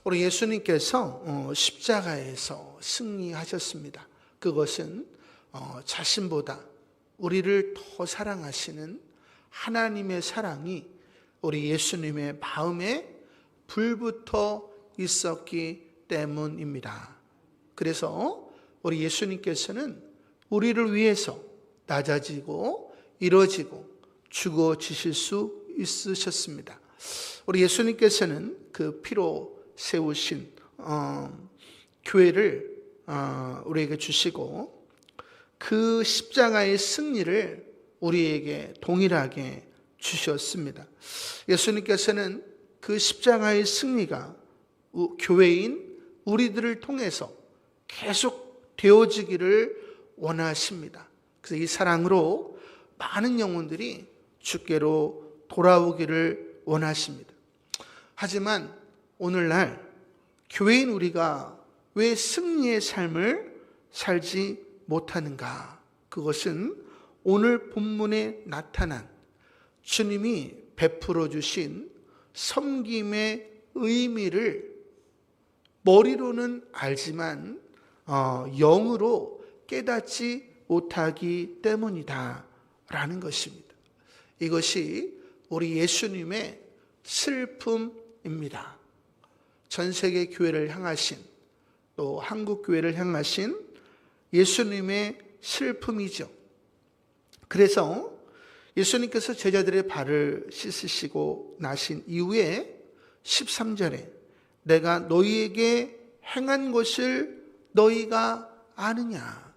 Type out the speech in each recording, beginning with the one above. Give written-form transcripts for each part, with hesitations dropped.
우리 예수님께서 십자가에서 승리하셨습니다. 그것은 자신보다 우리를 더 사랑하시는 하나님의 사랑이 우리 예수님의 마음에 불붙어 있었기 때문입니다. 그래서 우리 예수님께서는 우리를 위해서 낮아지고 이뤄지고 죽어지실 수 있으셨습니다. 우리 예수님께서는 그 피로 세우신 교회를 우리에게 주시고 그 십자가의 승리를 우리에게 동일하게 주셨습니다. 예수님께서는 그 십자가의 승리가 교회인 우리들을 통해서 계속 되어지기를 원하십니다. 그래서 이 사랑으로 많은 영혼들이 주께로 돌아오기를 원하십니다. 하지만 오늘날 교회인 우리가 왜 승리의 삶을 살지 못하는가? 그것은 오늘 본문에 나타난 주님이 베풀어 주신 섬김의 의미를 머리로는 알지만 영으로 깨닫지 못하기 때문이다 라는 것입니다. 이것이 우리 예수님의 슬픔입니다. 전 세계 교회를 향하신, 또 한국 교회를 향하신 예수님의 슬픔이죠. 그래서 예수님께서 제자들의 발을 씻으시고 나신 이후에 13절에 내가 너희에게 행한 것을 너희가 아느냐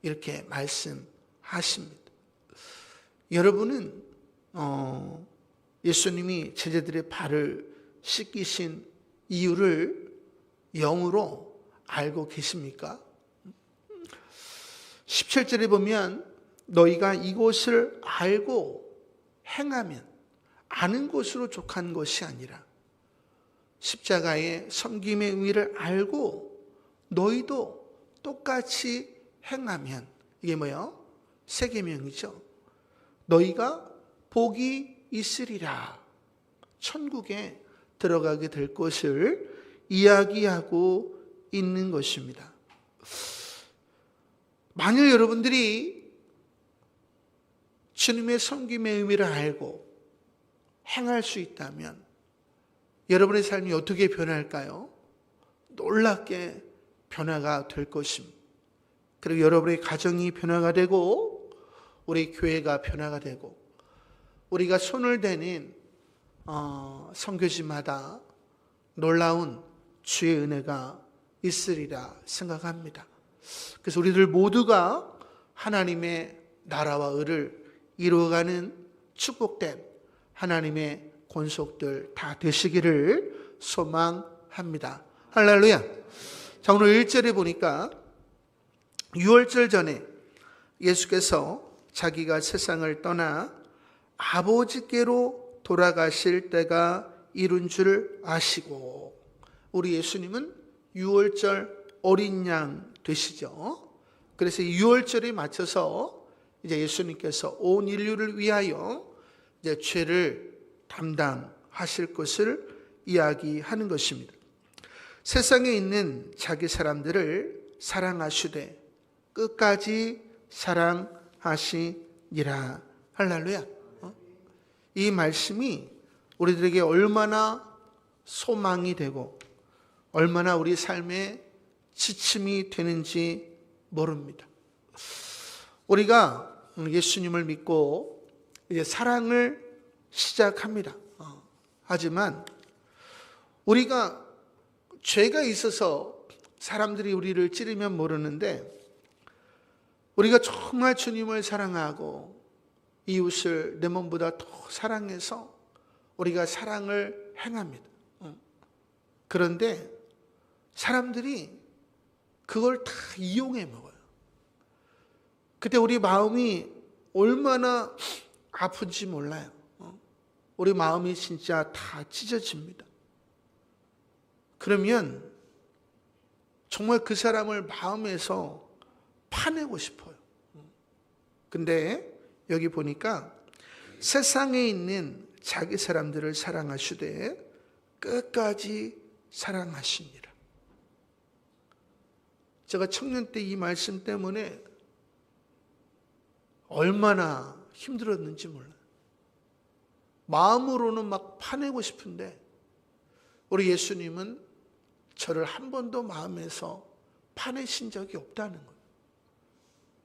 이렇게 말씀하십니다. 여러분은 예수님이 제자들의 발을 씻기신 이유를 영으로 알고 계십니까? 17절에 보면 너희가 이것을 알고 행하면, 아는 것으로 족한 것이 아니라 십자가의 섬김의 의미를 알고 너희도 똑같이 행하면, 이게 뭐예요? 세 계명이죠. 너희가 복이 있으리라, 천국에 들어가게 될 것을 이야기하고 있는 것입니다. 만일 여러분들이 주님의 섬김의 의미를 알고 행할 수 있다면 여러분의 삶이 어떻게 변할까요? 놀랍게 변화가 될 것입니다. 그리고 여러분의 가정이 변화가 되고 우리 교회가 변화가 되고 우리가 손을 대는 선교지마다 놀라운 주의 은혜가 있으리라 생각합니다. 그래서 우리들 모두가 하나님의 나라와 의를 이루어가는 축복된 하나님의 권속들 다 되시기를 소망합니다. 할렐루야. 자, 오늘 1절에 보니까 유월절 전에 예수께서 자기가 세상을 떠나 아버지께로 돌아가실 때가 이룬 줄 아시고, 우리 예수님은 유월절 어린 양 되시죠. 그래서 유월절에 맞춰서 이제 예수님께서 온 인류를 위하여 이제 죄를 담당하실 것을 이야기하는 것입니다. 세상에 있는 자기 사람들을 사랑하시되 끝까지 사랑하시니라. 할렐루야. 이 말씀이 우리들에게 얼마나 소망이 되고 얼마나 우리 삶에 지침이 되는지 모릅니다. 우리가 예수님을 믿고 이제 사랑을 시작합니다. 하지만 우리가 죄가 있어서 사람들이 우리를 찌르면 모르는데, 우리가 정말 주님을 사랑하고 이웃을 내 몸보다 더 사랑해서 우리가 사랑을 행합니다. 그런데 사람들이 그걸 다 이용해 먹어요. 그때 우리 마음이 얼마나 아픈지 몰라요. 우리 마음이 진짜 다 찢어집니다. 그러면 정말 그 사람을 마음에서 파내고 싶어요. 근데 여기 보니까 세상에 있는 자기 사람들을 사랑하시되 끝까지 사랑하시니라. 제가 청년 때 이 말씀 때문에 얼마나 힘들었는지 몰라요. 마음으로는 막 파내고 싶은데 우리 예수님은 저를 한 번도 마음에서 파내신 적이 없다는 거예요.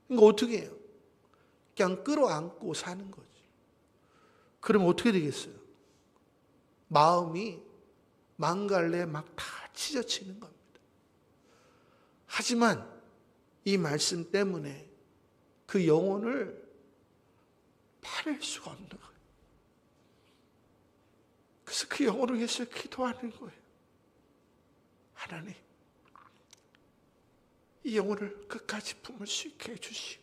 그러니까 어떻게 해요? 그냥 끌어안고 사는 거지. 그럼 어떻게 되겠어요? 마음이 망갈래 막 다 찢어지는 겁니다. 하지만 이 말씀 때문에 그 영혼을 파낼 수가 없는 거예요. 그래서 그 영혼을 위해서 기도하는 거예요. 하나님, 이 영혼을 끝까지 품을 수 있게 해주시오.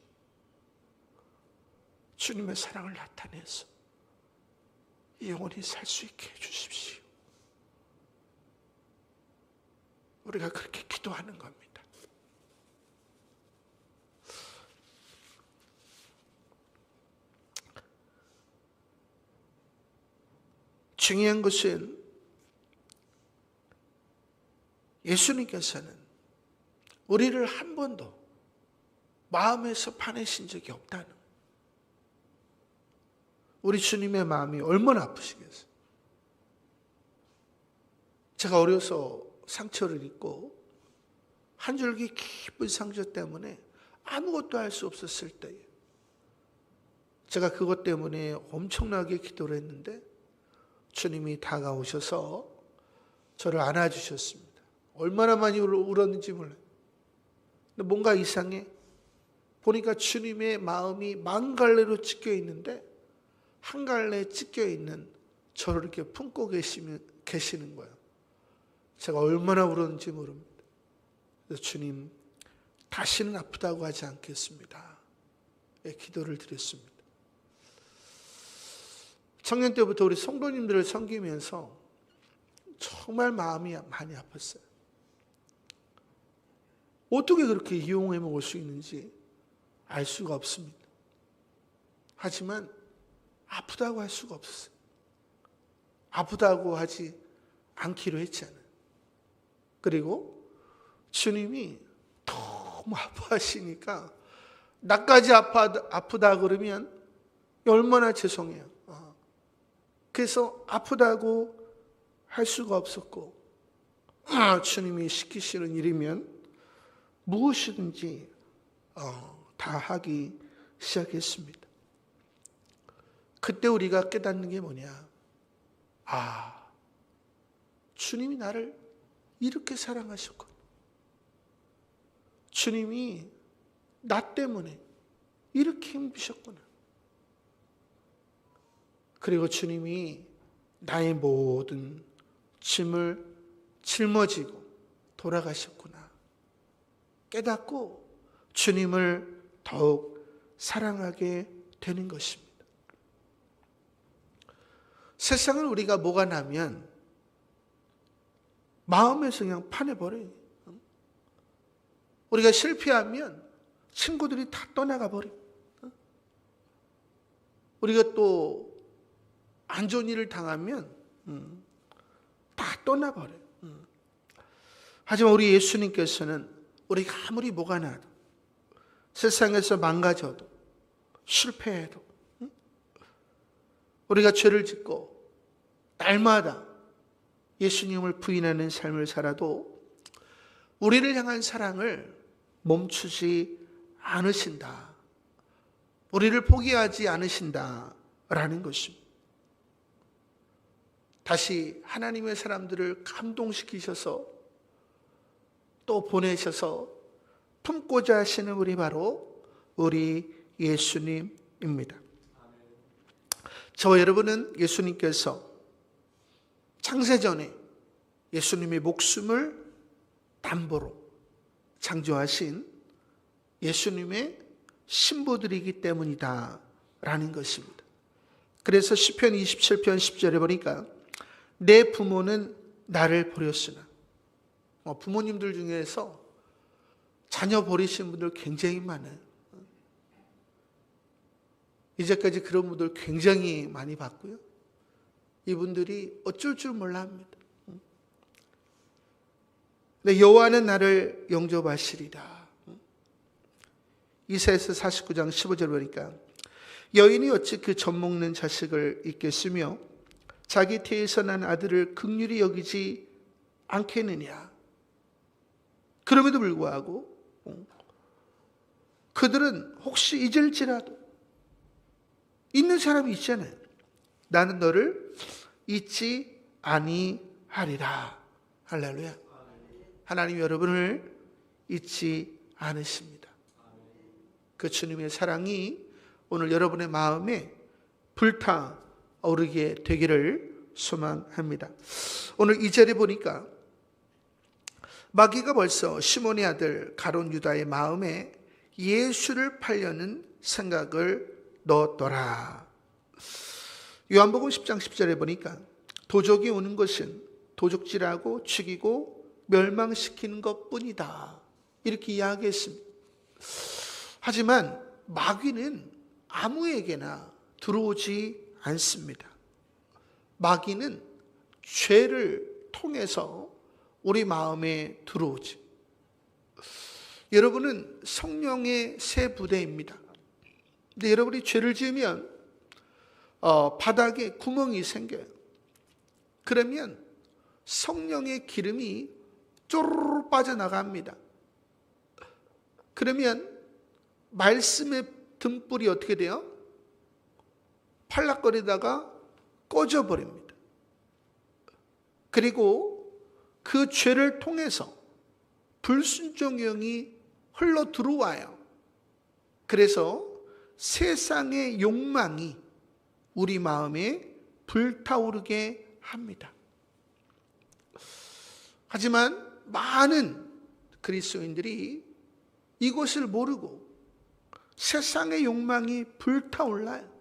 주님의 사랑을 나타내서 이 영혼이 살 수 있게 해주십시오. 우리가 그렇게 기도하는 겁니다. 중요한 것은 예수님께서는 우리를 한 번도 마음에서 파내신 적이 없다는 거예요. 우리 주님의 마음이 얼마나 아프시겠어요. 제가 어려서 상처를 입고 한 줄기 깊은 상처 때문에 아무것도 할 수 없었을 때에 제가 그것 때문에 엄청나게 기도를 했는데 주님이 다가오셔서 저를 안아주셨습니다. 얼마나 많이 울었는지 몰라요. 근데 뭔가 이상해. 보니까 주님의 마음이 만 갈래로 찢겨 있는데 한 갈래에 찢겨 있는 저를 이렇게 품고 계시는 거예요. 제가 얼마나 울었는지 모릅니다. 그래서 주님, 다시는 아프다고 하지 않겠습니다. 기도를 드렸습니다. 청년 때부터 우리 성도님들을 섬기면서 정말 마음이 많이 아팠어요. 어떻게 그렇게 이용해 먹을 수 있는지 알 수가 없습니다. 하지만 아프다고 할 수가 없었어요. 아프다고 하지 않기로 했잖아요. 그리고 주님이 너무 아파하시니까 나까지 아프다 그러면 얼마나 죄송해요. 그래서 아프다고 할 수가 없었고 주님이 시키시는 일이면 무엇이든지 다 하기 시작했습니다. 그때 우리가 깨닫는 게 뭐냐? 주님이 나를 이렇게 사랑하셨구나. 주님이 나 때문에 이렇게 힘드셨구나. 그리고 주님이 나의 모든 짐을 짊어지고 돌아가셨구나. 깨닫고 주님을 더욱 사랑하게 되는 것입니다. 세상을 우리가 뭐가 나면 마음에서 그냥 파내버려요. 우리가 실패하면 친구들이 다 떠나가 버려요. 우리가 또 안 좋은 일을 당하면 다 떠나버려요. 하지만 우리 예수님께서는 우리가 아무리 뭐가 나도 세상에서 망가져도 실패해도 우리가 죄를 짓고 날마다 예수님을 부인하는 삶을 살아도 우리를 향한 사랑을 멈추지 않으신다. 우리를 포기하지 않으신다라는 것입니다. 다시 하나님의 사람들을 감동시키셔서 또 보내셔서 품고자 하시는 우리 바로 우리 예수님입니다. 저와 여러분은 예수님께서 창세전에 예수님의 목숨을 담보로 창조하신 예수님의 신부들이기 때문이다 라는 것입니다. 그래서 시편 27편 10절에 보니까 내 부모는 나를 버렸으나, 부모님들 중에서 자녀 버리신 분들 굉장히 많아요. 이제까지 그런 분들 굉장히 많이 봤고요. 이분들이 어쩔 줄 몰라 합니다. 내 여호와는 나를 영접하시리라. 이사야서 49장 15절 보니까 여인이 어찌 그 젖먹는 자식을 잊겠으며 자기 태에서 난 아들을 긍휼히 여기지 않겠느냐. 그럼에도 불구하고 그들은 혹시 잊을지라도, 있는 사람이 있잖아요. 나는 너를 잊지 아니하리라. 할렐루야. 하나님 여러분을 잊지 않으십니다. 그 주님의 사랑이 오늘 여러분의 마음에 불타오르게 되기를 소망합니다. 오늘 2절에 보니까 마귀가 벌써 시몬의 아들 가룟 유다의 마음에 예수를 팔려는 생각을 넣었더라. 요한복음 10장 10절에 보니까 도적이 오는 것은 도적질하고 죽이고 멸망시키는 것뿐이다. 이렇게 이야기했습니다. 하지만 마귀는 아무에게나 들어오지 않습니다. 마귀는 죄를 통해서 우리 마음에 들어오지. 여러분은 성령의 새 부대입니다. 근데 여러분이 죄를 지으면 바닥에 구멍이 생겨요. 그러면 성령의 기름이 쪼르르 빠져나갑니다. 그러면 말씀의 등불이 어떻게 돼요? 팔락거리다가 꺼져버립니다. 그리고 그 죄를 통해서 불순종의 영이 흘러 들어와요. 그래서 세상의 욕망이 우리 마음에 불타오르게 합니다. 하지만 많은 그리스도인들이 이것을 모르고 세상의 욕망이 불타올라요.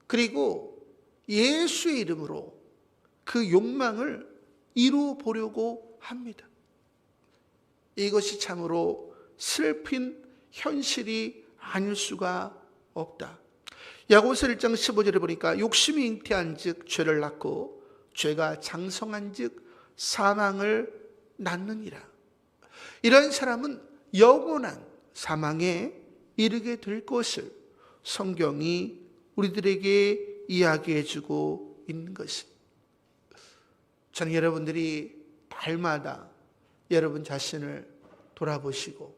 그리고 예수의 이름으로 그 욕망을 이루어 보려고 합니다. 이것이 참으로 슬픈 현실이 아닐 수가 없다. 야고보서 1장 15절에 보니까 욕심이 잉태한 즉 죄를 낳고 죄가 장성한 즉 사망을 낳느니라. 이런 사람은 영원한 사망에 이르게 될 것을 성경이 우리들에게 이야기해 주고 있는 것입니다. 저는 여러분들이 날마다 여러분 자신을 돌아보시고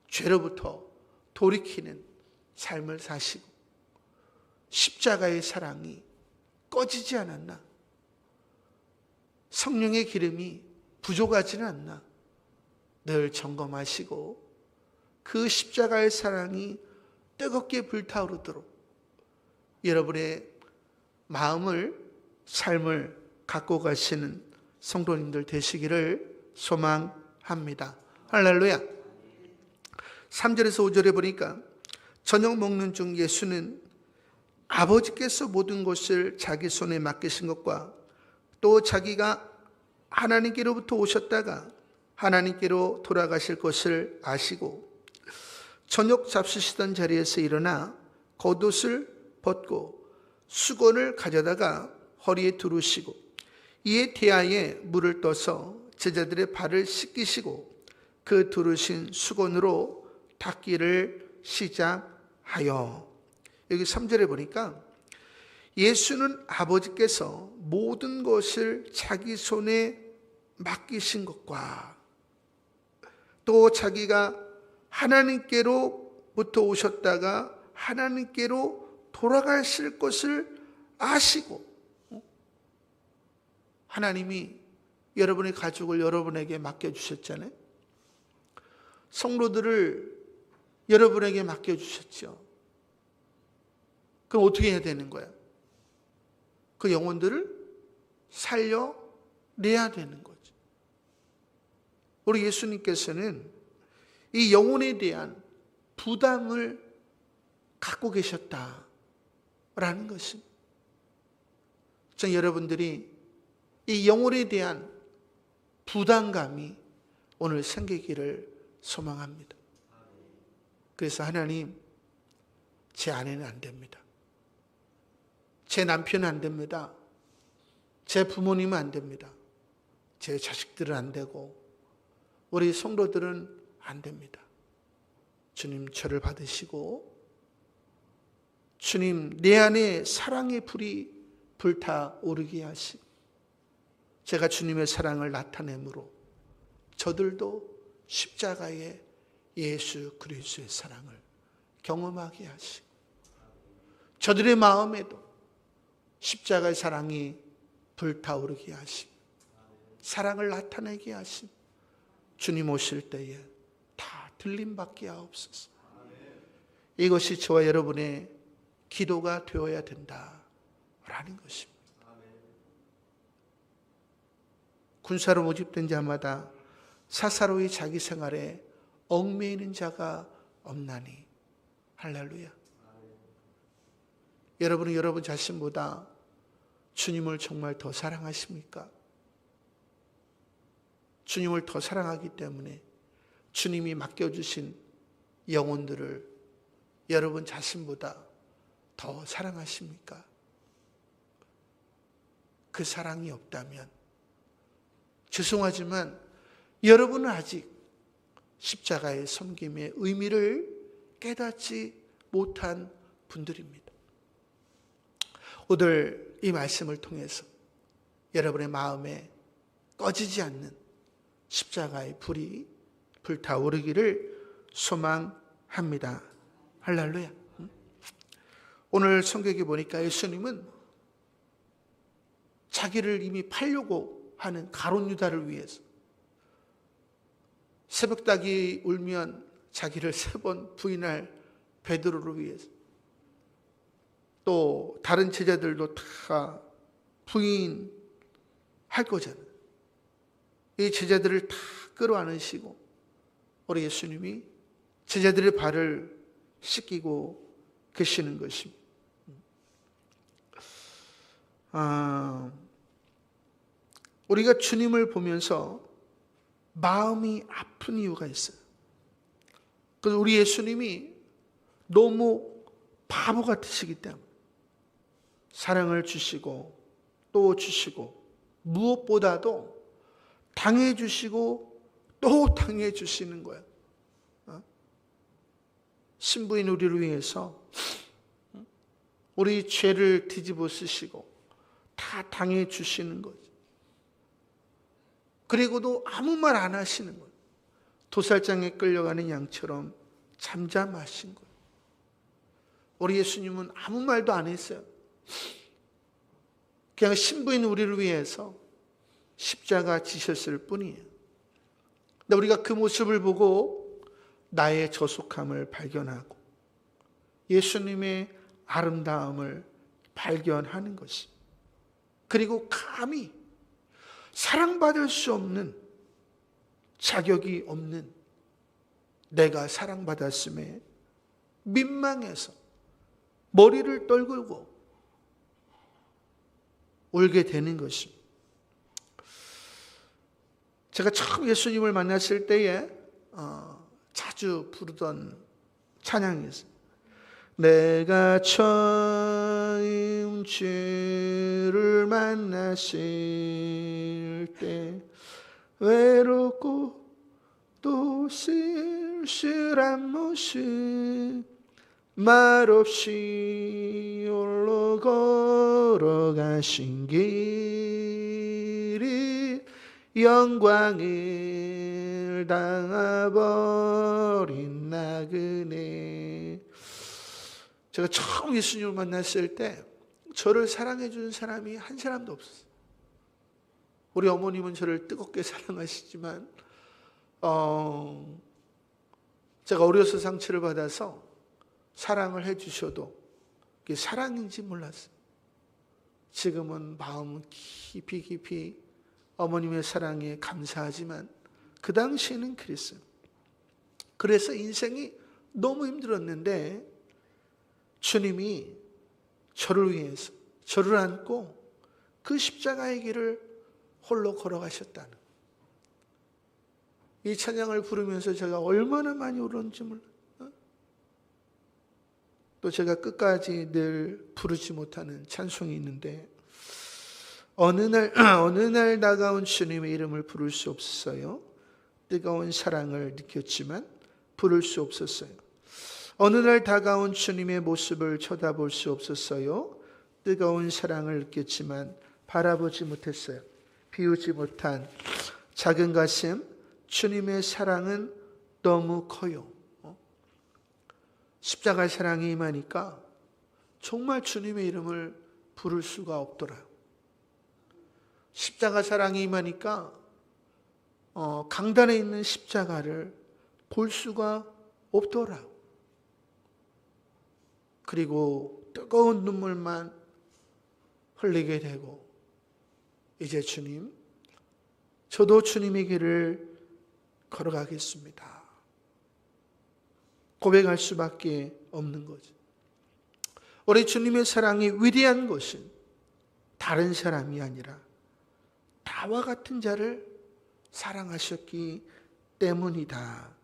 죄로부터 돌이키는 삶을 사시고 십자가의 사랑이 꺼지지 않았나? 성령의 기름이 부족하지는 않나? 늘 점검하시고 그 십자가의 사랑이 뜨겁게 불타오르도록 여러분의 마음을, 삶을 갖고 가시는 성도님들 되시기를 소망합니다. 할렐루야. 3절에서 5절에 보니까 저녁 먹는 중 예수는 아버지께서 모든 것을 자기 손에 맡기신 것과 또 자기가 하나님께로부터 오셨다가 하나님께로 돌아가실 것을 아시고 저녁 잡수시던 자리에서 일어나 겉옷을 벗고 수건을 가져다가 허리에 두르시고 이에 대야에 물을 떠서 제자들의 발을 씻기시고 그 두르신 수건으로 닦기를 시작하여. 여기 3절에 보니까 예수는 아버지께서 모든 것을 자기 손에 맡기신 것과 또 자기가 하나님께로부터 오셨다가 하나님께로 돌아가실 것을 아시고 하나님이 여러분의 가족을 여러분에게 맡겨주셨잖아요. 성도들을 여러분에게 맡겨주셨죠. 그럼 어떻게 해야 되는 거예요? 그 영혼들을 살려내야 되는 거죠. 우리 예수님께서는 이 영혼에 대한 부담을 갖고 계셨다라는 것입니다. 전 여러분들이 이 영혼에 대한 부담감이 오늘 생기기를 소망합니다. 그래서 하나님, 제 아내는 안 됩니다. 제 남편은 안 됩니다. 제 부모님은 안 됩니다. 제 자식들은 안 되고 우리 성도들은 안 됩니다. 주님 저를 받으시고 주님 내 안에 사랑의 불이 불타오르게 하시고 제가 주님의 사랑을 나타내므로 저들도 십자가의 예수 그리스도의 사랑을 경험하게 하시고 저들의 마음에도 십자가의 사랑이 불타오르게 하시고 사랑을 나타내게 하시고 주님 오실 때에 다 들림받게 하옵소서. 이것이 저와 여러분의 기도가 되어야 된다라는 것입니다. 군사로 모집된 자마다 사사로이 자기 생활에 얽매이는 자가 없나니. 할렐루야. 여러분은 여러분 자신보다 주님을 정말 더 사랑하십니까? 주님을 더 사랑하기 때문에 주님이 맡겨주신 영혼들을 여러분 자신보다 더 사랑하십니까? 그 사랑이 없다면 죄송하지만 여러분은 아직 십자가의 섬김의 의미를 깨닫지 못한 분들입니다. 오늘 이 말씀을 통해서 여러분의 마음에 꺼지지 않는 십자가의 불이 불타오르기를 소망합니다. 할렐루야. 오늘 성경에 보니까 예수님은 자기를 이미 팔려고 하는 가룟 유다를 위해서 새벽닭이 울면 자기를 3번 부인할 베드로를 위해서 또 다른 제자들도 다 부인할 거잖아요. 이 제자들을 다 끌어안으시고 우리 예수님이 제자들의 발을 씻기고 계시는 것입니다. 우리가 주님을 보면서 마음이 아픈 이유가 있어요. 그래서 우리 예수님이 너무 바보 같으시기 때문에 사랑을 주시고 또 주시고 무엇보다도 당해주시고 또 당해주시는 거예요. 신부인 우리를 위해서 우리 죄를 뒤집어 쓰시고 다 당해주시는 거죠. 그리고도 아무 말 안 하시는 거예요. 도살장에 끌려가는 양처럼 잠잠하신 거예요. 우리 예수님은 아무 말도 안 했어요. 그냥 신부인 우리를 위해서 십자가 지셨을 뿐이에요. 근데 우리가 그 모습을 보고 나의 저속함을 발견하고 예수님의 아름다움을 발견하는 것이, 그리고 감히 사랑받을 수 없는, 자격이 없는 내가 사랑받았음에 민망해서 머리를 떨구고 울게 되는 것입니다. 제가 처음 예수님을 만났을 때에 자주 부르던 찬양이 있어요. 내가 처음 주를 만났을 때 외롭고 또 쓸쓸한 모습 말없이 홀로 걸어가신 길이 영광을 당해버린 나그네. 제가 처음 예수님을 만났을 때 저를 사랑해 주는 사람이 한 사람도 없었어요. 우리 어머님은 저를 뜨겁게 사랑하시지만 제가 어려서 상처를 받아서 사랑을 해주셔도 그게 사랑인지 몰랐어요. 지금은 마음은 깊이 어머님의 사랑에 감사하지만 그 당시에는 그랬어요. 그래서 인생이 너무 힘들었는데 주님이 저를 위해서 저를 안고 그 십자가의 길을 홀로 걸어가셨다는, 이 찬양을 부르면서 제가 얼마나 많이 울었는지 몰라요. 또 제가 끝까지 늘 부르지 못하는 찬송이 있는데 어느 날 다가온 주님의 이름을 부를 수 없었어요. 뜨거운 사랑을 느꼈지만 부를 수 없었어요. 어느 날 다가온 주님의 모습을 쳐다볼 수 없었어요. 뜨거운 사랑을 느꼈지만 바라보지 못했어요. 비우지 못한 작은 가슴, 주님의 사랑은 너무 커요. 십자가 사랑이 임하니까 정말 주님의 이름을 부를 수가 없더라요. 십자가 사랑이 임하니까 강단에 있는 십자가를 볼 수가 없더라. 그리고 뜨거운 눈물만 흘리게 되고, 이제 주님, 저도 주님의 길을 걸어가겠습니다. 고백할 수밖에 없는 거죠. 우리 주님의 사랑이 위대한 것은 다른 사람이 아니라 나와 같은 자를 사랑하셨기 때문이다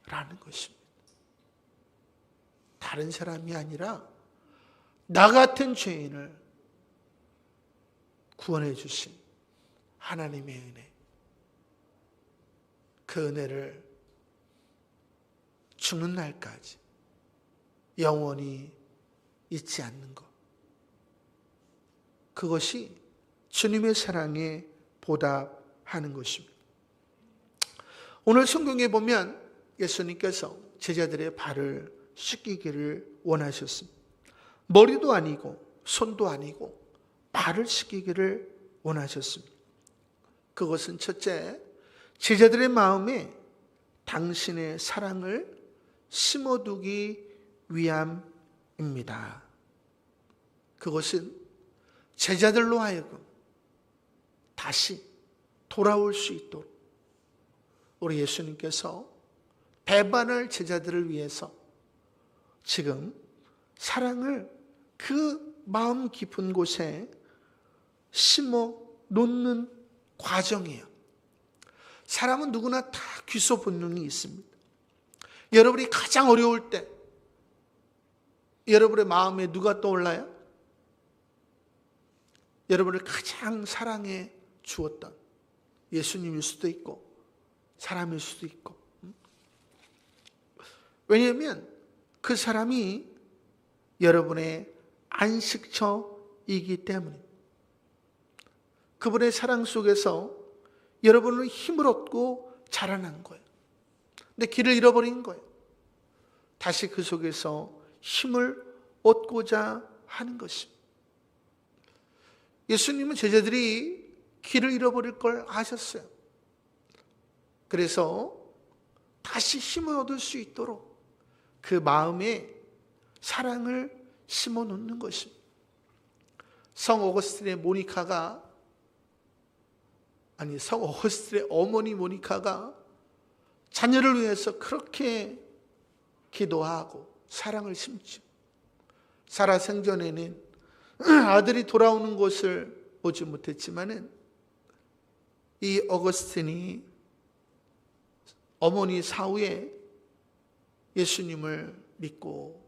라는 것입니다. 다른 사람이 아니라 나 같은 죄인을 구원해 주신 하나님의 은혜, 그 은혜를 죽는 날까지 영원히 잊지 않는 것, 그것이 주님의 사랑에 보답하는 것입니다. 오늘 성경에 보면 예수님께서 제자들의 발을 씻기기를 원하셨습니다. 머리도 아니고 손도 아니고 발을 씻기기를 원하셨습니다. 그것은 첫째, 제자들의 마음에 당신의 사랑을 심어두기 위함입니다. 그것은 제자들로 하여금 다시 돌아올 수 있도록 우리 예수님께서 배반할 제자들을 위해서 지금 사랑을 그 마음 깊은 곳에 심어 놓는 과정이에요. 사람은 누구나 다 귀소 본능이 있습니다. 여러분이 가장 어려울 때 여러분의 마음에 누가 떠올라요? 여러분을 가장 사랑해 주었던 예수님일 수도 있고 사람일 수도 있고. 왜냐하면 그 사람이 여러분의 안식처이기 때문에, 그분의 사랑 속에서 여러분은 힘을 얻고 자라난 거예요. 근데 길을 잃어버린 거예요. 다시 그 속에서 힘을 얻고자 하는 것입니다. 예수님은 제자들이 길을 잃어버릴 걸 아셨어요. 그래서 다시 힘을 얻을 수 있도록 그 마음에 사랑을 심어 놓는 것입니다. 성 어거스틴의 어머니 모니카가 자녀를 위해서 그렇게 기도하고 사랑을 심죠. 살아생전에는 아들이 돌아오는 것을 보지 못했지만은 이 어거스틴이 어머니 사후에 예수님을 믿고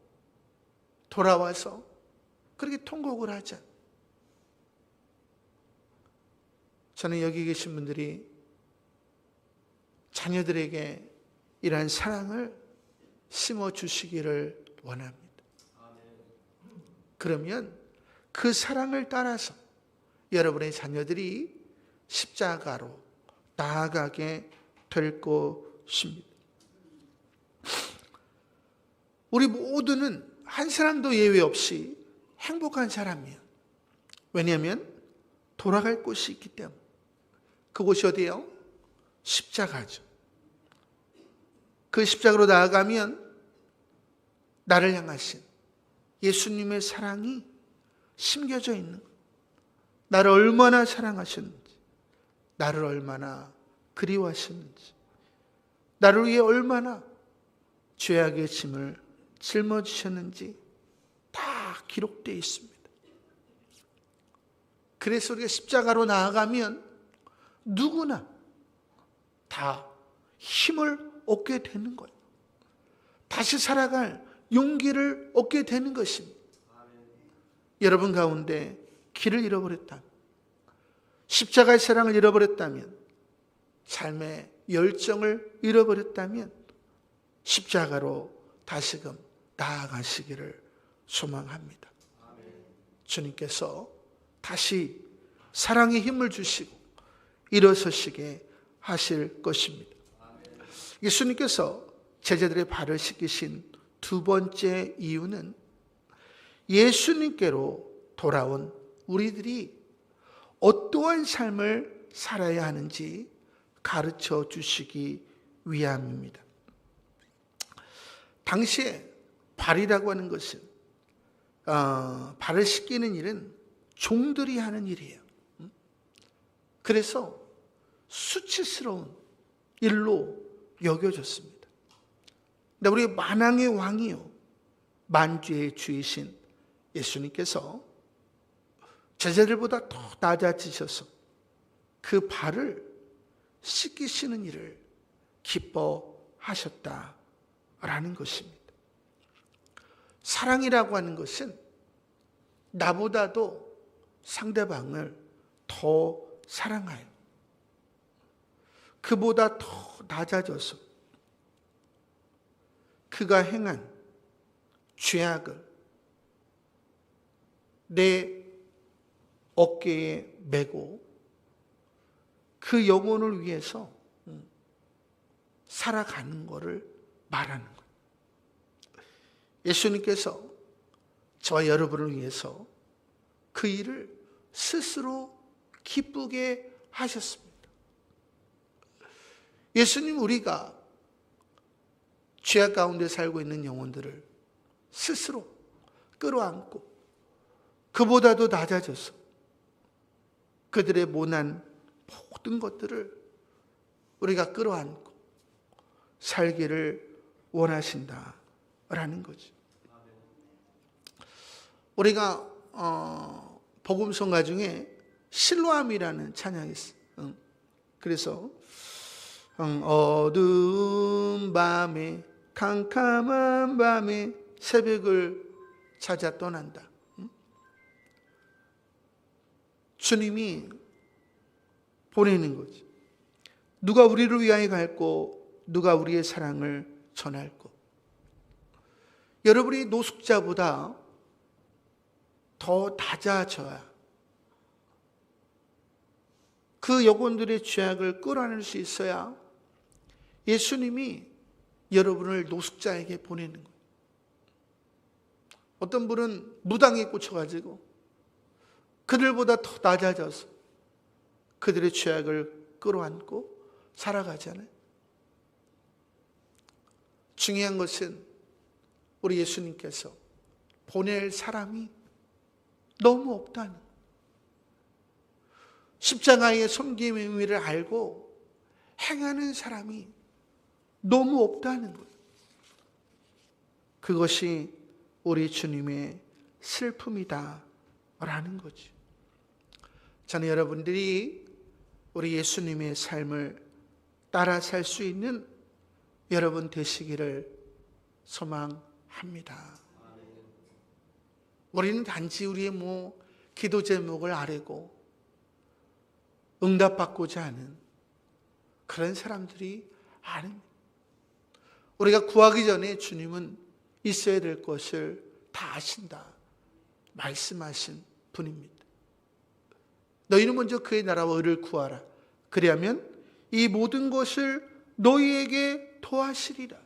돌아와서 그렇게 통곡을 하자. 저는 여기 계신 분들이 자녀들에게 이러한 사랑을 심어주시기를 원합니다. 그러면 그 사랑을 따라서 여러분의 자녀들이 십자가로 나아가게 될 것입니다. 우리 모두는 한 사람도 예외 없이 행복한 사람이에요. 왜냐하면 돌아갈 곳이 있기 때문에. 그곳이 어디예요? 십자가죠. 그 십자가로 나아가면 나를 향하신 예수님의 사랑이 심겨져 있는 거예요. 나를 얼마나 사랑하셨는지, 나를 얼마나 그리워하셨는지, 나를 위해 얼마나 죄악의 짐을 짊어지셨는지 다 기록되어 있습니다. 그래서 우리가 십자가로 나아가면 누구나 다 힘을 얻게 되는 거예요. 다시 살아갈 용기를 얻게 되는 것입니다. 여러분 가운데 길을 잃어버렸다, 십자가의 사랑을 잃어버렸다면, 삶의 열정을 잃어버렸다면 십자가로 다시금 나아가시기를 소망합니다. 주님께서 다시 사랑의 힘을 주시고 일어서시게 하실 것입니다. 예수님께서 제자들의 발을 씻기신 두 번째 이유는 예수님께로 돌아온 우리들이 어떠한 삶을 살아야 하는지 가르쳐 주시기 위함입니다. 당시에 발이라고 하는 것은 발을 씻기는 일은 종들이 하는 일이에요. 그래서 수치스러운 일로 여겨졌습니다. 근데 우리 만왕의 왕이요 만주의 주이신 예수님께서 제자들보다 더 낮아지셔서 그 발을 씻기시는 일을 기뻐하셨다라는 것입니다. 사랑이라고 하는 것은 나보다도 상대방을 더 사랑하여 그보다 더 낮아져서 그가 행한 죄악을 내 어깨에 메고 그 영혼을 위해서 살아가는 것을 말하는 거예요. 예수님께서 저와 여러분을 위해서 그 일을 스스로 기쁘게 하셨습니다. 예수님, 우리가 죄악 가운데 살고 있는 영혼들을 스스로 끌어안고 그보다도 낮아져서 그들의 모난 모든 것들을 우리가 끌어안고 살기를 원하신다라는 거죠. 우리가 복음성가 중에 실로암이라는 찬양이 있어요. 그래서 어두운 밤에 캄캄한 밤에 새벽을 찾아 떠난다. 주님이 보내는 거지. 누가 우리를 위하여 갈고 누가 우리의 사랑을 전할고. 여러분이 노숙자보다 더 낮아져야 그 영혼들의 죄악을 끌어낼 수 있어야 예수님이 여러분을 노숙자에게 보내는 거예요. 어떤 분은 무당에 꽂혀가지고 그들보다 더 낮아져서 그들의 죄악을 끌어안고 살아가잖아요. 중요한 것은 우리 예수님께서 보낼 사람이 너무 없다는 거예요. 십자가의 섬김의 의미를 알고 행하는 사람이 너무 없다는 거예요. 그것이 우리 주님의 슬픔이다 라는 거지. 저는 여러분들이 우리 예수님의 삶을 따라 살 수 있는 여러분 되시기를 소망합니다. 우리는 단지 우리의 기도 제목을 아뢰고 응답받고자 하는 그런 사람들이 아닙니다. 우리가 구하기 전에 주님은 있어야 될 것을 다 아신다 말씀하신 분입니다. 너희는 먼저 그의 나라와 의를 구하라. 그리하면 이 모든 것을 너희에게 더하시리라.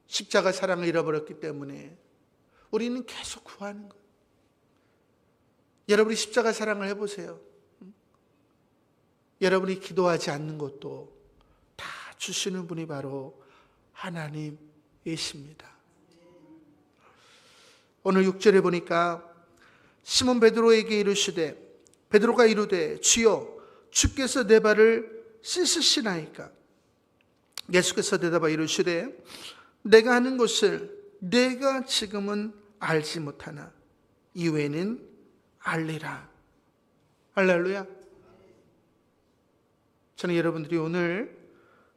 십자가 사랑을 잃어버렸기 때문에 우리는 계속 구하는 거예요. 여러분이 십자가 사랑을 해보세요. 여러분이 기도하지 않는 것도 다 주시는 분이 바로 하나님이십니다. 오늘 6절에 보니까 시몬 베드로에게 이르시되 베드로가 이르되 주여 주께서 내 발을 씻으시나이까. 예수께서 대답하여 이르시되 내가 하는 것을 내가 지금은 알지 못하나 이후에는 알리라. 할렐루야. 저는 여러분들이 오늘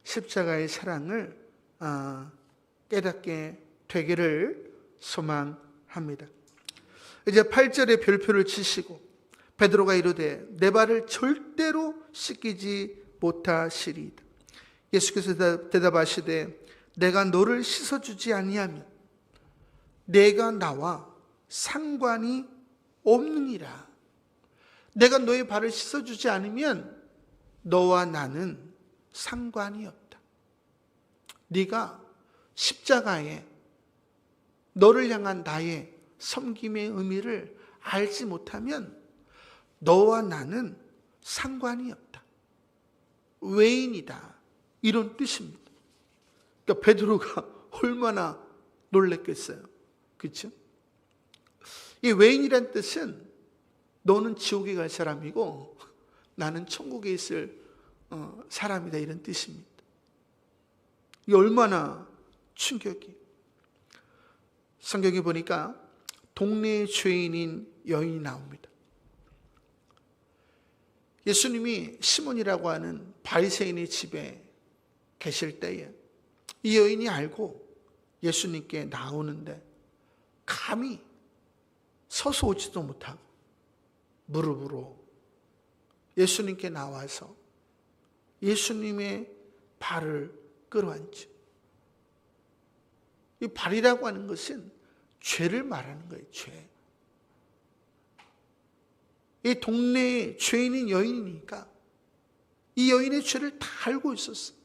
십자가의 사랑을 깨닫게 되기를 소망합니다. 이제 8절에 별표를 치시고 베드로가 이르되 내 발을 절대로 씻기지 못하시리이다. 예수께서 대답하시되 내가 너를 씻어주지 아니하면 내가 나와 상관이 없느니라. 내가 너의 발을 씻어주지 않으면 너와 나는 상관이 없다. 네가 십자가에 너를 향한 나의 섬김의 의미를 알지 못하면 너와 나는 상관이 없다. 외인이다. 이런 뜻입니다. 그러니까 베드로가 얼마나 놀랬겠어요. 그렇죠? 이 외인이란 뜻은 너는 지옥에 갈 사람이고 나는 천국에 있을 사람이다, 이런 뜻입니다. 이게 얼마나 충격이. 성경에 보니까 동네의 죄인인 여인이 나옵니다. 예수님이 시몬이라고 하는 바리새인의 집에 계실 때에 이 여인이 알고 예수님께 나오는데 감히 서서 오지도 못하고 무릎으로 예수님께 나와서 예수님의 발을 끌어안죠. 이 발이라고 하는 것은 죄를 말하는 거예요. 죄. 이 동네에 죄인인 여인이니까 이 여인의 죄를 다 알고 있었어요.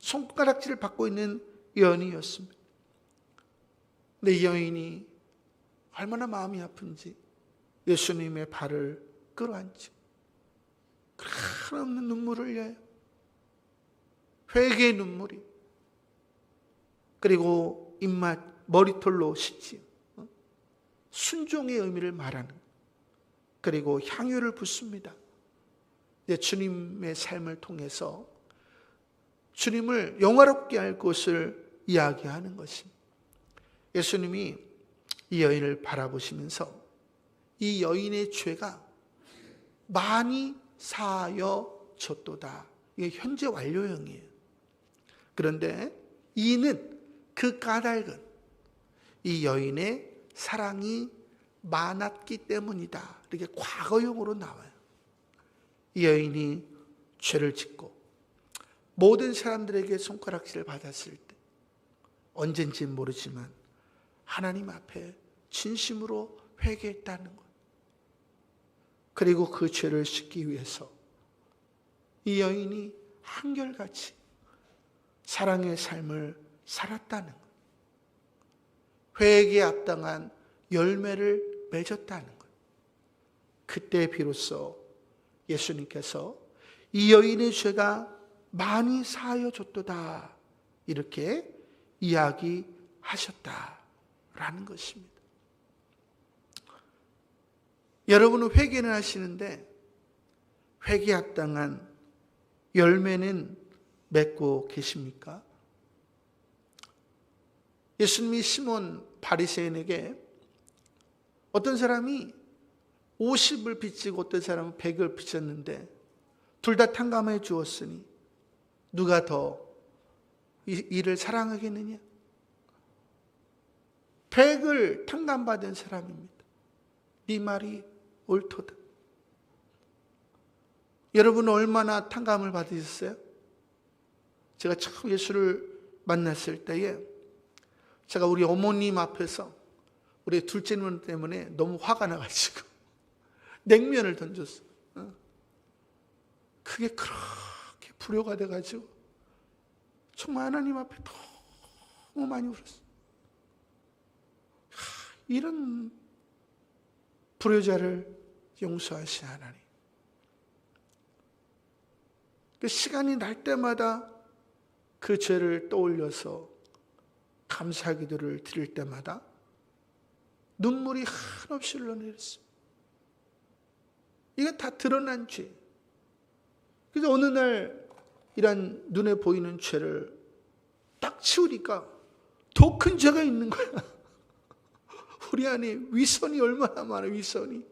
손가락질을 받고 있는 여인이었습니다. 근데 이 여인이 얼마나 마음이 아픈지 예수님의 발을 끌어안죠. 한없는 눈물을 흘려요. 회개의 눈물이. 그리고 입맛, 머리털로 씻지요. 순종의 의미를 말하는. 그리고 향유를 붓습니다. 주님의 삶을 통해서 주님을 영화롭게 할 것을 이야기하는 것입니다. 예수님이 이 여인을 바라보시면서 이 여인의 죄가 많이 사하여졌도다. 이게 현재 완료형이에요. 그런데 이는 그 까닭은 이 여인의 사랑이 많았기 때문이다. 이렇게 과거형으로 나와요. 이 여인이 죄를 짓고 모든 사람들에게 손가락질을 받았을 때 언젠지는 모르지만 하나님 앞에 진심으로 회개했다는 것. 그리고 그 죄를 씻기 위해서 이 여인이 한결같이 사랑의 삶을 살았다는 것. 회개에 합당한 열매를 맺었다는 것. 그때 비로소 예수님께서 이 여인의 죄가 많이 사하여졌도다, 이렇게 이야기하셨다라는 것입니다. 여러분은 회개는 하시는데 회개에 합당한 열매는 맺고 계십니까? 예수님이 시몬 바리새인에게 어떤 사람이 50을 빚지고 어떤 사람은 100을 빚졌는데 둘 다 탕감해 주었으니 누가 더 이를 사랑하겠느냐? 100을 탕감받은 사람입니다. 네 말이 옳도다. 여러분은 얼마나 탕감을 받으셨어요? 제가 처음 예수를 만났을 때에 제가 우리 어머님 앞에서 우리 둘째 누나 때문에 너무 화가 나가지고 냉면을 던졌어요. 그게 그렇게 불효가 돼가지고 정말 하나님 앞에 너무 많이 울었어요. 이런 불효자를 용서하신 하나님. 그 시간이 날 때마다 그 죄를 떠올려서 감사 기도를 드릴 때마다 눈물이 한없이 흘러내렸습니다. 이건 다 드러난 죄. 그래서 어느 날 이런 눈에 보이는 죄를 딱 치우니까 더 큰 죄가 있는 거야. 우리 안에 위선이 얼마나 많아, 위선이.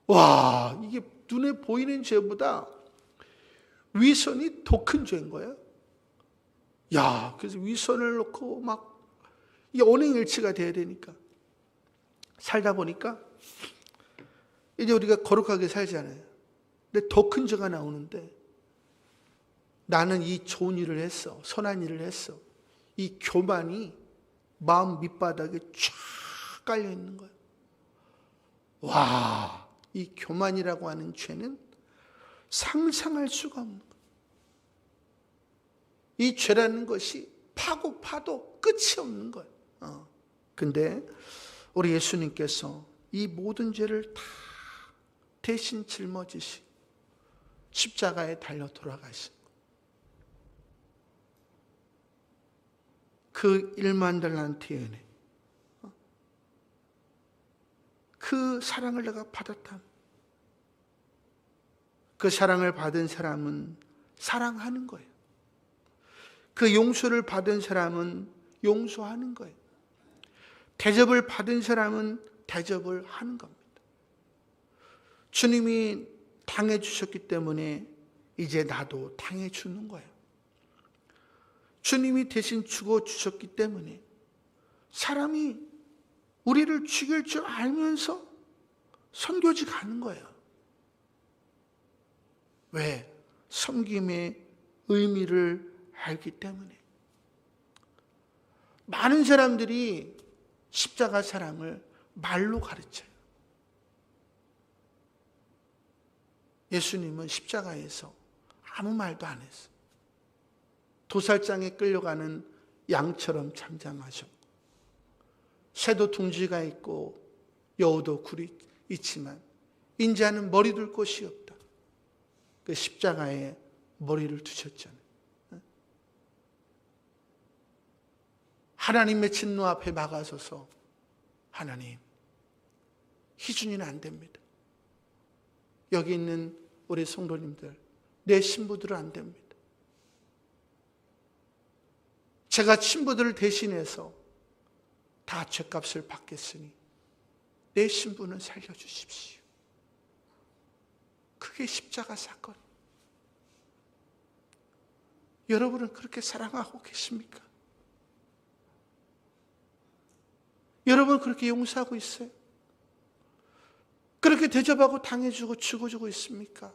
와, 이게 눈에 보이는 죄보다 위선이 더 큰 죄인 거예요. 야, 그래서 위선을 놓고 막 이게 언행일치가 돼야 되니까 살다 보니까 이제 우리가 거룩하게 살잖아요. 근데 더 큰 죄가 나오는데 나는 이 좋은 일을 했어. 선한 일을 했어. 이 교만이 마음 밑바닥에 쫙 깔려 있는 거예요. 와, 이 교만이라고 하는 죄는 상상할 수가 없는 거예요. 이 죄라는 것이 파고 파도 끝이 없는 거예요. 근데 우리 예수님께서 이 모든 죄를 다 대신 짊어지시고 십자가에 달려 돌아가신 거예요. 그 1만 달란트의 은혜, 그 사랑을 내가 받았다. 그 사랑을 받은 사람은 사랑하는 거예요. 그 용서를 받은 사람은 용서하는 거예요. 대접을 받은 사람은 대접을 하는 겁니다. 주님이 당해주셨기 때문에 이제 나도 당해주는 거예요. 주님이 대신 죽어주셨기 때문에 사람이 우리를 죽일 줄 알면서 선교지 가는 거예요. 왜? 섬김의 의미를 알기 때문에. 많은 사람들이 십자가 사랑을 말로 가르쳐요. 예수님은 십자가에서 아무 말도 안 했어요. 도살장에 끌려가는 양처럼 잠잠하셨고, 새도 둥지가 있고 여우도 굴이 있지만 인자는 머리 둘 곳이 없다. 그 십자가에 머리를 두셨잖아요. 하나님의 진노 앞에 막아서서 하나님, 희준이는 안 됩니다. 여기 있는 우리 성도님들, 내 신부들은 안 됩니다. 제가 신부들을 대신해서 다 죄값을 받겠으니 내 신부는 살려주십시오. 그게 십자가 사건. 여러분은 그렇게 사랑하고 계십니까? 여러분 그렇게 용서하고 있어요? 그렇게 대접하고 당해주고 죽어주고 있습니까?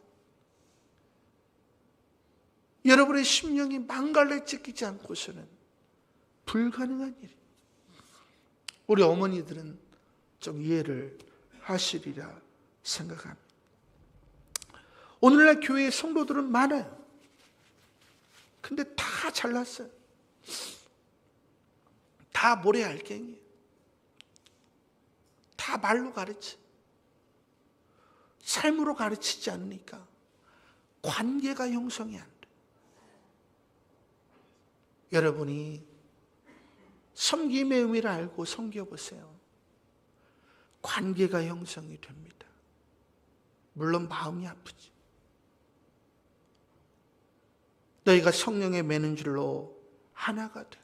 여러분의 심령이 망갈래 찢기지 않고서는 불가능한 일이에요. 우리 어머니들은 좀 이해를 하시리라 생각합니다. 오늘날 교회의 성도들은 많아요. 근데 다 잘났어요. 다 모래알갱이에요. 다 말로 가르치. 삶으로 가르치지 않으니까 관계가 형성이 안 돼. 여러분이 섬김의 의미를 알고 섬겨보세요. 관계가 형성이 됩니다. 물론 마음이 아프지. 너희가 성령에 매는 줄로 하나가 돼.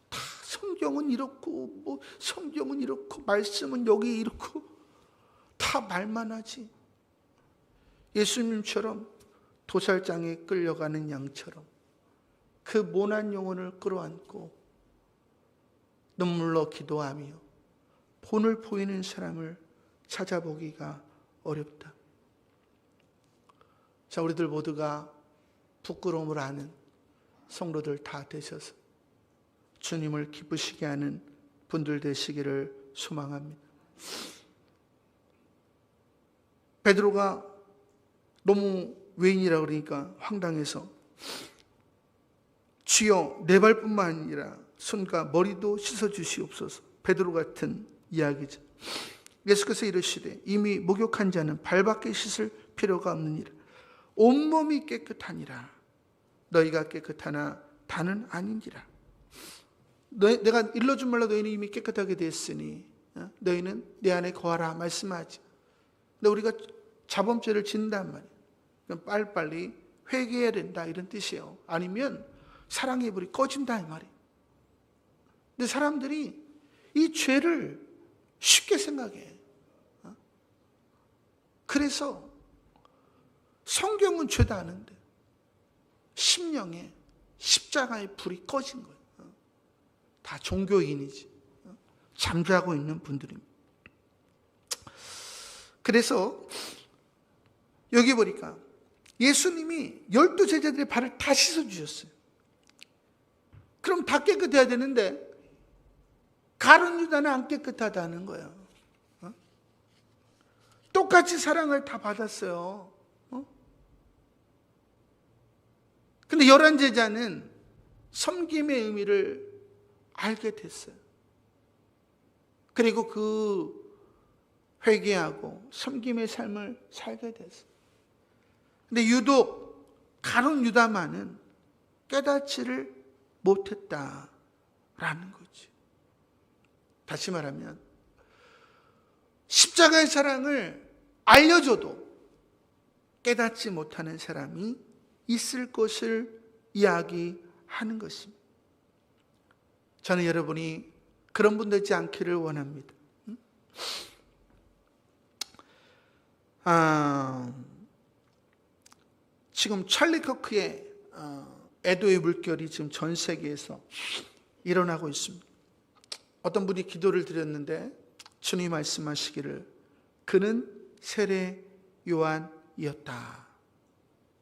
다 성경은 이렇고 성경은 이렇고 말씀은 여기 이렇고 다 말만 하지. 예수님처럼 도살장에 끌려가는 양처럼 그 모난 영혼을 끌어안고 눈물로 기도하며 본을 보이는 사람을 찾아보기가 어렵다. 자, 우리들 모두가 부끄러움을 아는 성도들 다 되셔서 주님을 기쁘시게 하는 분들 되시기를 소망합니다. 베드로가 너무 외인이라 그러니까 황당해서 주여 내 발뿐만 아니라 손과 머리도 씻어주시옵소서. 베드로 같은 이야기죠. 예수께서 이르시되 이미 목욕한 자는 발밖에 씻을 필요가 없느니라. 온몸이 깨끗하니라. 너희가 깨끗하나 다는 아니니라. 내가 일러준 말로 너희는 이미 깨끗하게 됐으니 너희는 내 안에 거하라 말씀하지. 근데 우리가 자범죄를 짓는단 말이에요. 그럼 빨리빨리 회개해야 된다 이런 뜻이에요. 아니면 사랑의 불이 꺼진다 이 말이에요. 근데 사람들이 이 죄를 쉽게 생각해. 그래서 성경은 죄도 아는데 심령에 십자가의 불이 꺼진 거예요. 다 종교인이지. 잠자고 있는 분들입니다. 그래서 여기 보니까 예수님이 12제자들의 발을 다 씻어주셨어요. 그럼 다 깨끗해야 되는데 가룟 유다는 안 깨끗하다는 거예요. 똑같이 사랑을 다 받았어요. 근데 11제자는 섬김의 의미를 알게 됐어요. 그리고 그 회개하고 섬김의 삶을 살게 됐어요. 근데 유독 가룟 유다만은 깨닫지를 못했다라는 거지. 다시 말하면 십자가의 사랑을 알려줘도 깨닫지 못하는 사람이 있을 것을 이야기하는 것입니다. 저는 여러분이 그런 분 되지 않기를 원합니다. 지금 찰리 커크의 애도의 물결이 지금 전 세계에서 일어나고 있습니다. 어떤 분이 기도를 드렸는데 주님 말씀하시기를 그는 세례 요한이었다,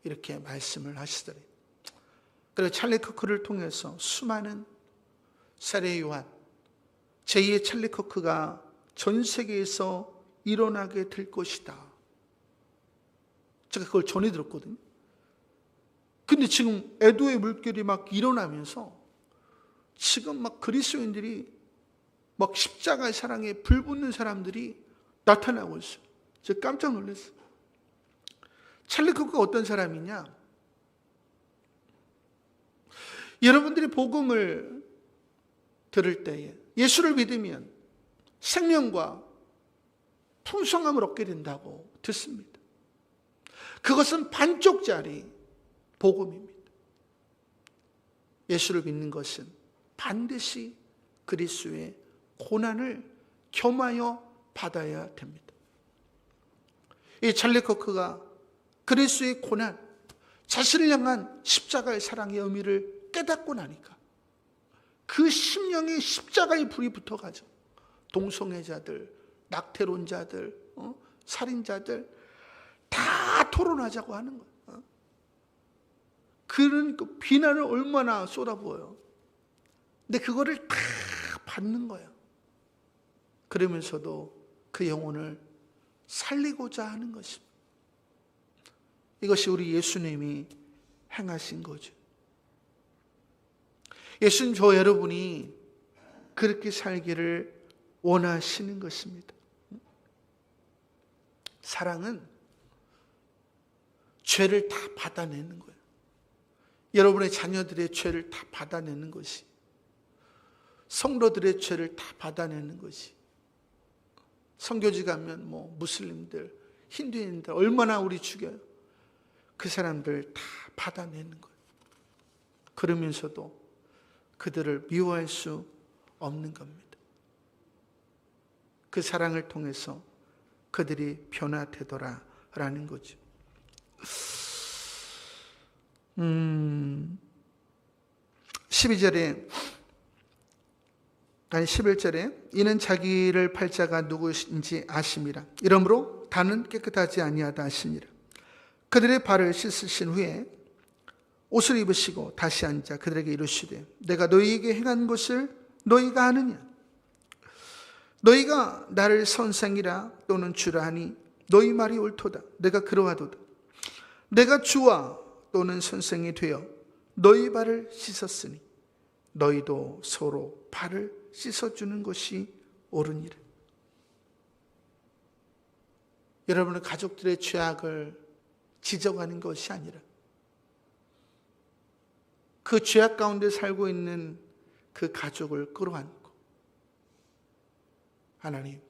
이렇게 말씀을 하시더래요. 그리고 찰리 커크를 통해서 수많은 세례 요한, 제2의 찰리 커크가 전 세계에서 일어나게 될 것이다. 제가 그걸 전해 들었거든요. 근데 지금 애도의 물결이 막 일어나면서 지금 막 그리스도인들이 막 십자가의 사랑에 불붙는 사람들이 나타나고 있어요. 제가 깜짝 놀랐어요. 찰리 커크가 어떤 사람이냐? 여러분들이 복음을 들을 때에 예수를 믿으면 생명과 풍성함을 얻게 된다고 듣습니다. 그것은 반쪽짜리 복음입니다. 예수를 믿는 것은 반드시 그리스도의 고난을 겸하여 받아야 됩니다. 이 찰리 커크가 그리스도의 고난, 자신을 향한 십자가의 사랑의 의미를 깨닫고 나니까 그 심령에 십자가의 불이 붙어가죠. 동성애자들, 낙태론자들, 살인자들 다 토론하자고 하는 거예요. 그런 그 비난을 얼마나 쏟아부어요. 근데 그거를 다 받는 거예요. 그러면서도 그 영혼을 살리고자 하는 것입니다. 이것이 우리 예수님이 행하신 거죠. 예수님, 저 여러분이 그렇게 살기를 원하시는 것입니다. 사랑은 죄를 다 받아내는 거예요. 여러분의 자녀들의 죄를 다 받아내는 것이, 성도들의 죄를 다 받아내는 것이, 선교지 가면 뭐 무슬림들, 힌두인들 얼마나 우리 죽여요. 그 사람들 다 받아내는 거예요. 그러면서도 그들을 미워할 수 없는 겁니다. 그 사랑을 통해서 그들이 변화되더라라는 거죠. 11절에 이는 자기를 팔자가 누구인지 아심이라. 이러므로 다는 깨끗하지 아니하다 하시니라. 그들의 발을 씻으신 후에 옷을 입으시고 다시 앉아 그들에게 이르시되 내가 너희에게 행한 것을 너희가 아느냐? 너희가 나를 선생이라 또는 주라 하니 너희 말이 옳도다. 내가 그러하도다. 내가 주와 또는 선생이 되어 너희 발을 씻었으니 너희도 서로 발을 씻어주는 것이 옳으니라. 여러분의 가족들의 죄악을 지적하는 것이 아니라 그 죄악 가운데 살고 있는 그 가족을 끌어안고 하나님,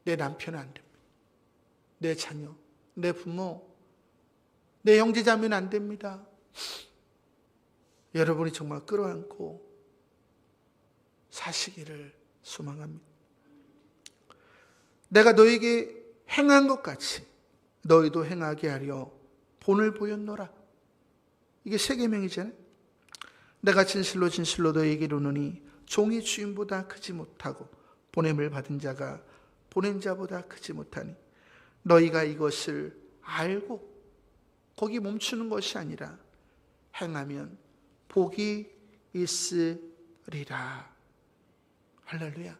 내 남편은 안 됩니다. 내 자녀, 내 부모, 내 형제자매는 안 됩니다. 여러분이 정말 끌어안고 사시기를 소망합니다. 내가 너에게 행한 것 같이 너희도 행하게 하려 본을 보였노라. 이게 세 계명이잖아요. 내가 진실로 진실로 너희에게 이르노니 종이 주인보다 크지 못하고 보냄을 받은 자가 보낸 자보다 크지 못하니 너희가 이것을 알고 거기 멈추는 것이 아니라 행하면 복이 있으리라. 할렐루야.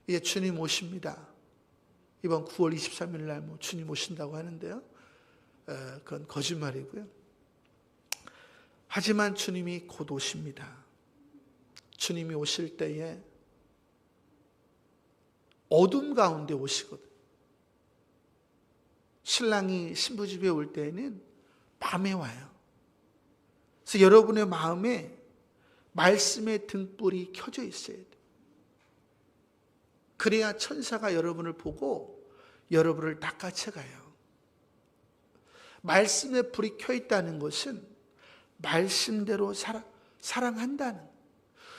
이제 주님 오십니다. 이번 9월 23일 날 주님 오신다고 하는데요. 그건 거짓말이고요. 하지만 주님이 곧 오십니다. 주님이 오실 때에 어둠 가운데 오시거든. 신랑이 신부 집에 올 때에는 밤에 와요. 그래서 여러분의 마음에 말씀의 등불이 켜져 있어야 돼요. 그래야 천사가 여러분을 보고 여러분을 낚아채 가요. 말씀의 불이 켜 있다는 것은 말씀대로 사랑한다는,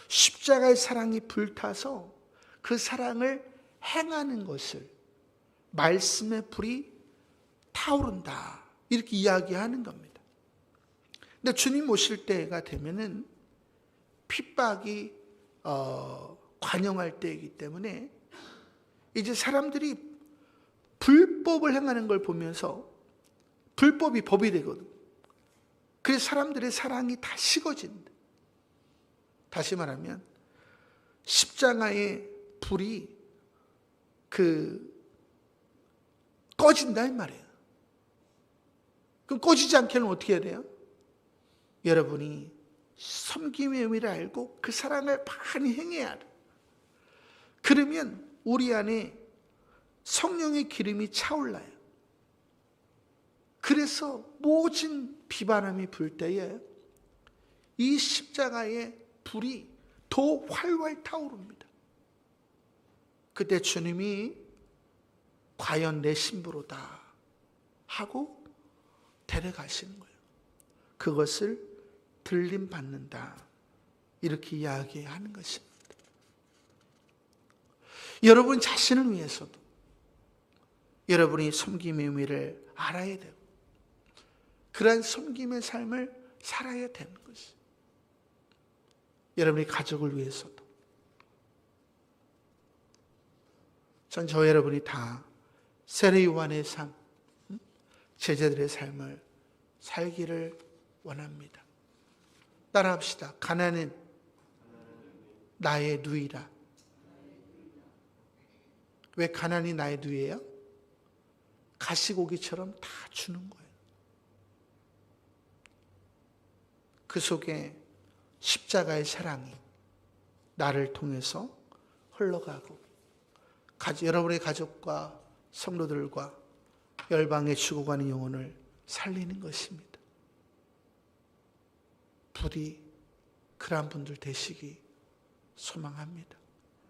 십자가의 사랑이 불타서 그 사랑을 행하는 것을 말씀의 불이 타오른다, 이렇게 이야기하는 겁니다. 근데 주님 오실 때가 되면은 핍박이 관영할 때이기 때문에 이제 사람들이 불법을 행하는 걸 보면서 불법이 법이 되거든. 그래서 사람들의 사랑이 다 식어진다. 다시 말하면 십자가의 불이 꺼진다 이 말이에요. 그럼 꺼지지 않게는 어떻게 해야 돼요? 여러분이 섬김의 의미를 알고 그 사랑을 많이 행해야 돼. 그러면 우리 안에 성령의 기름이 차올라요. 그래서 모진 비바람이 불 때에 이 십자가의 불이 더 활활 타오릅니다. 그때 주님이 과연 내 신부로다 하고 데려가시는 거예요. 그것을 들림 받는다, 이렇게 이야기하는 것입니다. 여러분 자신을 위해서도 여러분이 섬김의 의미를 알아야 되고 그러한 섬김의 삶을 살아야 되는 것이, 여러분의 가족을 위해서도 전 저 여러분이 다 세례 요한의 삶, 제자들의 삶을 살기를 원합니다. 따라합시다. 가난은 나의 누이라. 왜 가난이 나의 누이예요? 가시고기처럼 다 주는 거예요. 그 속에 십자가의 사랑이 나를 통해서 흘러가고 여러분의 가족과 성도들과 열방에 죽어가는 영혼을 살리는 것입니다. 부디 그러한 분들 되시기 소망합니다.